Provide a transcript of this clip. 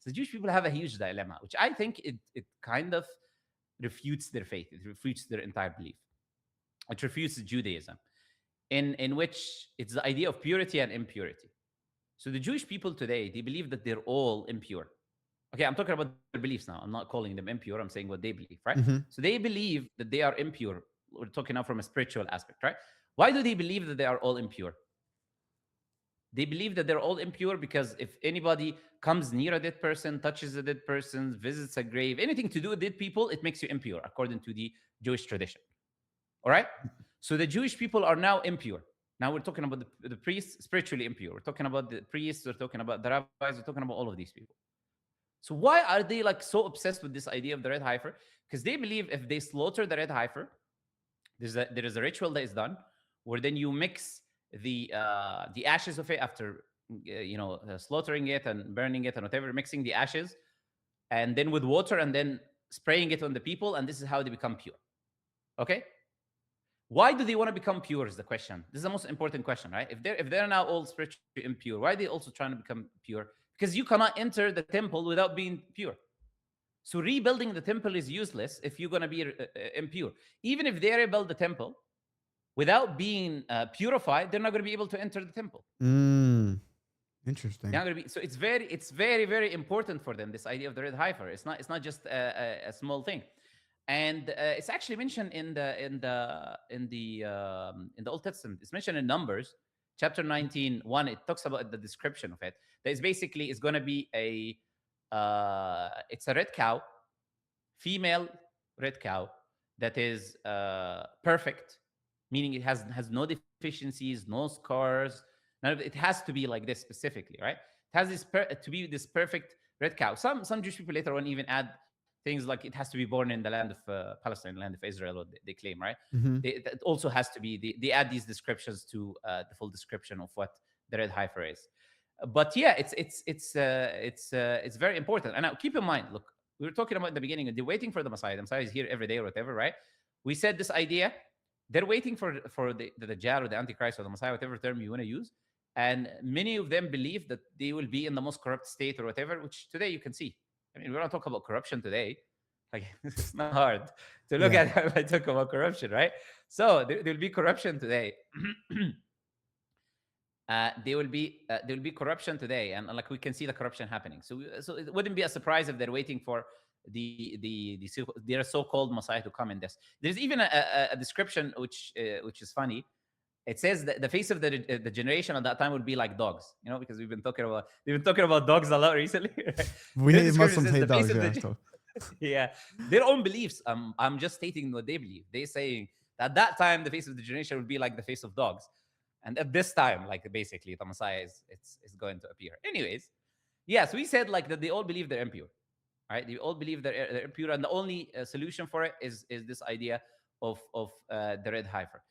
So the Jewish people have a huge dilemma, which I think it kind of refutes their faith. It refutes their entire belief. It refutes Judaism, in which it's the idea of purity and impurity. So the Jewish people today, they believe that they're all impure. Okay, I'm talking about their beliefs now. I'm not calling them impure. I'm saying what they believe, right? Hmm. So they believe that they are impure. We're talking now from a spiritual aspect, right? Why do they believe that they are all impure? They believe that they're all impure because if anybody comes near a dead person, touches a dead person, visits a grave, anything to do with dead people, it makes you impure, according to the Jewish tradition. All right? So the Jewish people are now impure. Now we're talking about the priests, spiritually impure. We're talking about the priests, we're talking about the rabbis, we're talking about all of these people. So why are they like so obsessed with this idea of the red heifer? Because they believe if they slaughter the red heifer, there is a ritual that is done where then you mix the ashes of it after slaughtering it and burning it and whatever, mixing the ashes and then with water and then spraying it on the people, and this is how they become pure. Okay, why do they want to become pure is the question. This is the most important question, right? If they're now all spiritually impure, why are they also trying to become pure? Because you cannot enter the temple without being pure. So rebuilding the temple is useless if you're going to be impure. Even if they rebuild the temple without being purified, they're not going to be able to enter the temple. Mm, They're interesting. not going to be. So it's very important for them. This idea of the red heifer. It's not just a small thing, and it's actually mentioned in the Old Testament. It's mentioned in Numbers chapter 19, 1. It talks about the description of it. That is basically it's going to be it's a red cow, female red cow that is perfect, meaning it has no deficiencies, no scars. None of it has to be like this specifically, right? It has to be this perfect red cow. Some Jewish people later on even add things like it has to be born in the land of Palestine, land of Israel, what they claim, right? Hmm. That also has to be. They add these descriptions to the full description of what the red heifer is. But yeah, it's very important. And now keep in mind, look, we were talking about in the beginning, they're waiting for the Messiah. The Messiah is here every day or whatever, right? We said this idea, they're waiting for the Dajjal or the Antichrist or the Messiah, whatever term you want to use. And many of them believe that they will be in the most corrupt state or whatever, which today you can see. I mean, we're not talking about corruption today. Like, it's not hard to look Yeah. at if I talk about corruption, right? So there will be corruption today. There will be corruption today, and like we can see the corruption happening. So it wouldn't be a surprise if they're waiting for their so-called Messiah to come in this. There's even a description which is funny. It says that the face of the generation at that time would be like dogs, because we've been talking about dogs a lot recently. Right? We Their need description Muslims says hate the face dogs. of Yeah. the So. yeah, their own beliefs. I'm just stating what they believe. They saying that at that time the face of the generation would be like the face of dogs, and at this time, like basically the Messiah is going to appear. Anyways, yes, we said like that they all believe they're impure, right? They all believe they're impure, and the only solution for it is this idea of the red heifer.